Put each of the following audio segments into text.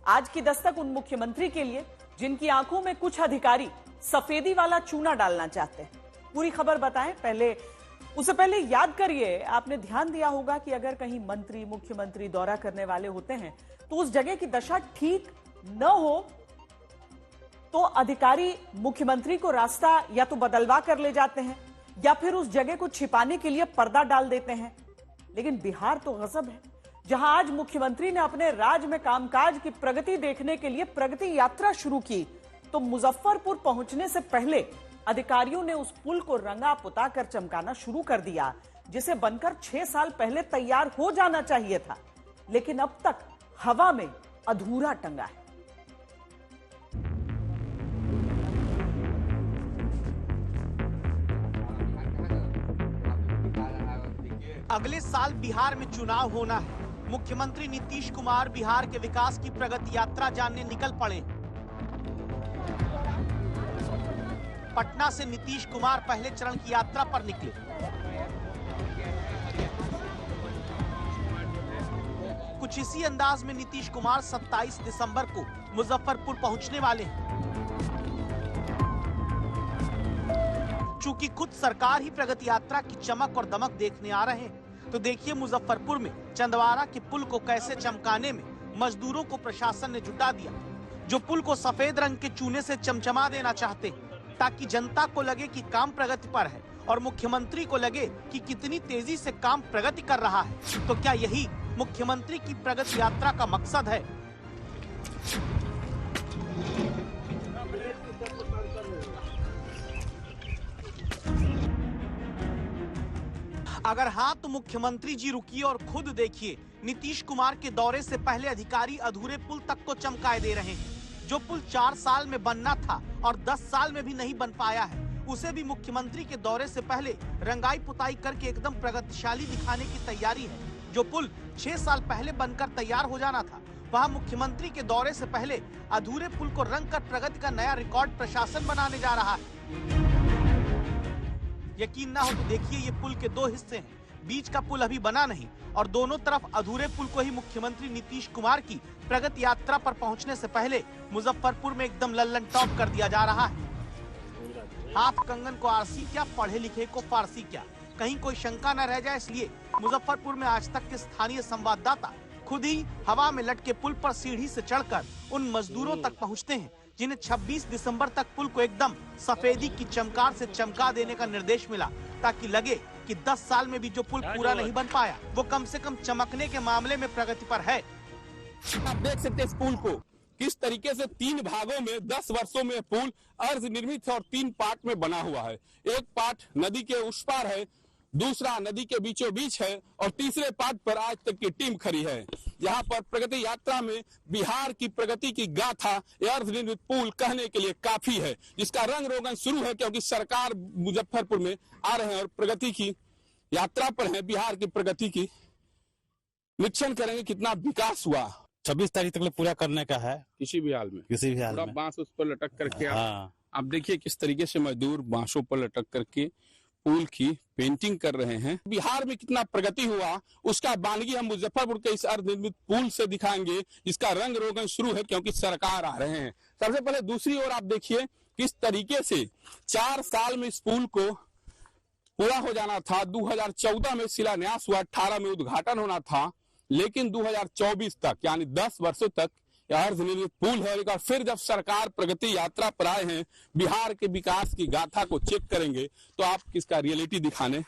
आज की दस्तक उन मुख्यमंत्री के लिए जिनकी आंखों में कुछ अधिकारी सफेदी वाला चूना डालना चाहते हैं। पूरी खबर बताएं। उससे पहले याद करिए, आपने ध्यान दिया होगा कि अगर कहीं मंत्री मुख्यमंत्री दौरा करने वाले होते हैं तो उस जगह की दशा ठीक न हो तो अधिकारी मुख्यमंत्री को रास्ता या तो बदलवा कर ले जाते हैं या फिर उस जगह को छिपाने के लिए पर्दा डाल देते हैं। लेकिन बिहार तो गजब है, जहां आज मुख्यमंत्री ने अपने राज्य में कामकाज की प्रगति देखने के लिए प्रगति यात्रा शुरू की, तो मुजफ्फरपुर पहुंचने से पहले अधिकारियों ने उस पुल को रंगा पुता कर चमकाना शुरू कर दिया, जिसे बनकर 6 साल पहले तैयार हो जाना चाहिए था, लेकिन अब तक हवा में अधूरा टंगा है। अगले साल बिहार में चुनाव होना है। मुख्यमंत्री नीतीश कुमार बिहार के विकास की प्रगति यात्रा जानने निकल पड़े। पटना से नीतीश कुमार पहले चरण की यात्रा पर निकले। कुछ इसी अंदाज में नीतीश कुमार 27 दिसंबर को मुजफ्फरपुर पहुंचने वाले हैं। चूंकि खुद सरकार ही प्रगति यात्रा की चमक और दमक देखने आ रहे हैं, तो देखिए मुजफ्फरपुर में चंदवारा के पुल को कैसे चमकाने में मजदूरों को प्रशासन ने जुटा दिया, जो पुल को सफेद रंग के चूने से चमचमा देना चाहते हैं, ताकि जनता को लगे कि काम प्रगति पर है और मुख्यमंत्री को लगे कि कितनी तेजी से काम प्रगति कर रहा है। तो क्या यही मुख्यमंत्री की प्रगति यात्रा का मकसद है? अगर हाँ, तो मुख्यमंत्री जी रुकिए और खुद देखिए। नीतीश कुमार के दौरे से पहले अधिकारी अधूरे पुल तक को चमकाए दे रहे हैं। जो पुल 4 साल में बनना था और 10 साल में भी नहीं बन पाया है, उसे भी मुख्यमंत्री के दौरे से पहले रंगाई पुताई करके एकदम प्रगतिशाली दिखाने की तैयारी है। जो पुल 6 साल पहले बनकर तैयार हो जाना था, वहाँ मुख्यमंत्री के दौरे से पहले अधूरे पुल को रंग कर प्रगति का नया रिकॉर्ड प्रशासन बनाने जा रहा है। यकीन ना हो तो देखिए, ये पुल के 2 हिस्से हैं। बीच का पुल अभी बना नहीं और दोनों तरफ अधूरे पुल को ही मुख्यमंत्री नीतीश कुमार की प्रगति यात्रा पर पहुंचने से पहले मुजफ्फरपुर में एकदम लल्लन टॉप कर दिया जा रहा है। हाथ कंगन को आरसी क्या, पढ़े लिखे को फारसी क्या, कहीं कोई शंका न रह जाए, इसलिए मुजफ्फरपुर में आज तक के स्थानीय संवाददाता खुद ही हवा में लटके पुल पर सीढ़ी से चढ़कर उन मजदूरों तक पहुँचते हैं जिन्हें 26 दिसंबर तक पुल को एकदम सफेदी की चमकार से चमका देने का निर्देश मिला, ताकि लगे कि 10 साल में भी जो पुल पूरा नहीं बन पाया, वो कम से कम चमकने के मामले में प्रगति पर है। आप देख सकते हैं इस पुल को किस तरीके से 3 भागों में 10 वर्षों में पुल अर्ध निर्मित है और 3 पार्ट में बना हुआ है। एक पार्ट नदी के उस पार है, दूसरा नदी के बीचों बीच है और तीसरे पार्ट पर आज तक की टीम खड़ी है। यहाँ पर प्रगति यात्रा में बिहार की प्रगति की गाथा अर्ध निर्मित पुल कहने के लिए काफी है, जिसका रंग रोगन शुरू है, क्योंकि सरकार मुजफ्फरपुर में आ रहे हैं और प्रगति की यात्रा पर है। बिहार की प्रगति की निरीक्षण करेंगे कितना विकास हुआ। 26 तारीख तक पूरा करने का है, किसी भी हाल में, किसी भी हाल में। बांस उस पर लटक करके हाँ। आप देखिए किस तरीके से मजदूर बांसों पर लटक करके पुल की पेंटिंग कर रहे हैं। बिहार में कितना प्रगति हुआ उसका बानगी हम मुजफ्फरपुर के इस अर्ध निर्मित पुल से दिखाएंगे, जिसका रंग रोगन शुरू है, क्योंकि सरकार आ रहे हैं। सबसे पहले दूसरी ओर आप देखिए किस तरीके से 4 साल में इस पुल को पूरा हो जाना था। 2014 में शिलान्यास हुआ, 18 में उद्घाटन होना था, लेकिन 2024 तक यानी 10 वर्षों तक यह अर्ध निर्मित पुल है। और फिर जब सरकार प्रगति यात्रा पर आए हैं, बिहार के विकास की गाथा को चेक करेंगे, तो आप किसका रियलिटी दिखाने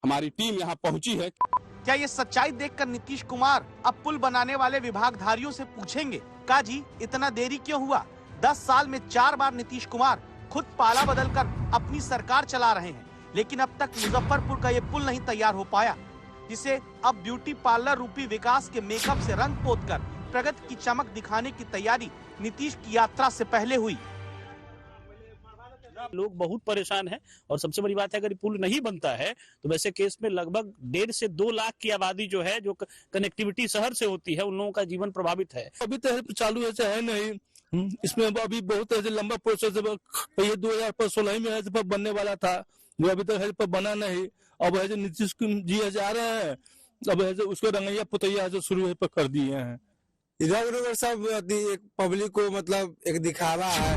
हमारी टीम यहाँ पहुंची है। क्या ये सच्चाई देखकर नीतीश कुमार अब पुल बनाने वाले विभागधारियों से पूछेंगे, का जी इतना देरी क्यों हुआ? 10 साल में 4 बार नीतीश कुमार खुद पाला बदलकर अपनी सरकार चला रहे हैं, लेकिन अब तक मुजफ्फरपुर का ये पुल नहीं तैयार हो पाया, जिसे अब ब्यूटी पार्लर रूपी विकास के मेकअप से रंग पोत कर प्रगति की चमक दिखाने की तैयारी नीतीश की यात्रा से पहले हुई। लोग बहुत परेशान हैं और सबसे बड़ी बात है, अगर पुल नहीं बनता है तो वैसे केस में लगभग 1.5 से 2 लाख की आबादी जो है, जो कनेक्टिविटी शहर से होती है, उन लोगों का जीवन प्रभावित है। अभी तो हेल्प चालू ऐसे है नहीं, इसमें अभी बहुत ऐसे लंबा प्रोसेस है। ये 2016 में हेल्प बनने वाला था, जो अभी तक हेल्प बना नहीं। अब ऐसे नीतीश जी आ रहे हैं, अब ऐसे उसको रंगैया पुतैया शुरू कर दिए हैं। इधर उधर सब एक पब्लिक को मतलब एक दिखावा है।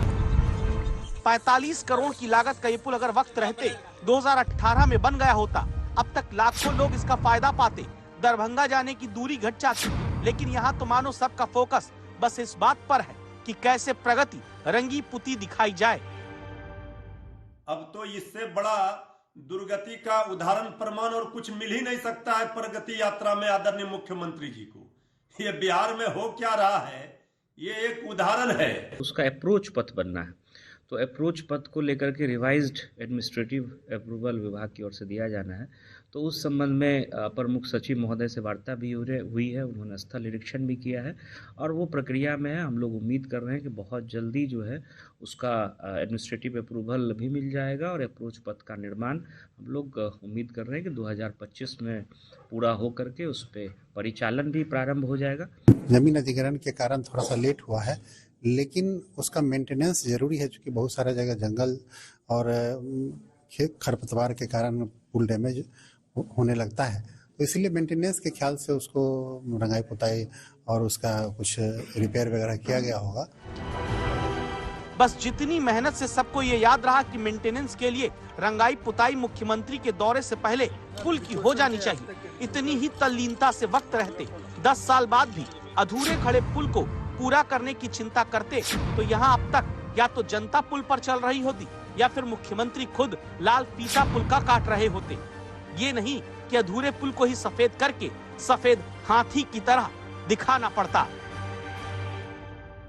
45 करोड़ की लागत का ये पुल अगर वक्त रहते 2018 में बन गया होता, अब तक लाखों लोग इसका फायदा पाते, दरभंगा जाने की दूरी घट जाती। लेकिन यहाँ तो मानो सबका फोकस बस इस बात पर है कि कैसे प्रगति रंगी पुती दिखाई जाए। अब तो इससे बड़ा दुर्गति का उदाहरण प्रमाण और कुछ मिल ही नहीं सकता है प्रगति यात्रा में आदरणीय मुख्यमंत्री जी को। ये बिहार में हो क्या रहा है, ये एक उदाहरण है। उसका अप्रोच पथ बनना है, तो अप्रोच पथ को लेकर के रिवाइज्ड एडमिनिस्ट्रेटिव अप्रूवल विभाग की ओर से दिया जाना है। तो उस संबंध में अपर मुख्य सचिव महोदय से वार्ता भी हुई है, उन्होंने स्थल निरीक्षण भी किया है और वो प्रक्रिया में है। हम लोग उम्मीद कर रहे हैं कि बहुत जल्दी जो है उसका एडमिनिस्ट्रेटिव अप्रूवल भी मिल जाएगा और अप्रोच पथ का निर्माण हम लोग उम्मीद कर रहे हैं कि 2025 में पूरा हो करके उस पर परिचालन भी प्रारंभ हो जाएगा। जमीन अधिग्रहण के कारण थोड़ा सा लेट हुआ है, लेकिन उसका मेंटेनेंस जरूरी है, क्योंकि बहुत सारा जगह जंगल और खरपतवार के कारण पुल डैमेज होने लगता है। तो इसलिए मेंटेनेंस के ख्याल से उसको रंगाई पुताई और उसका कुछ रिपेयर वगैरह किया गया होगा। बस जितनी मेहनत से सबको ये याद रहा कि मेंटेनेंस के लिए रंगाई पुताई मुख्यमंत्री के दौरे से पहले पुल की हो जानी चाहिए, इतनी ही तल्लीनता से वक्त रहते 10 साल बाद भी अधूरे खड़े पुल को पूरा करने की चिंता करते तो यहाँ अब तक या तो जनता पुल पर चल रही होती या फिर मुख्यमंत्री खुद लाल फीता पुल का काट रहे होते। ये नहीं कि अधूरे पुल को ही सफेद करके सफेद हाथी की तरह दिखाना पड़ता।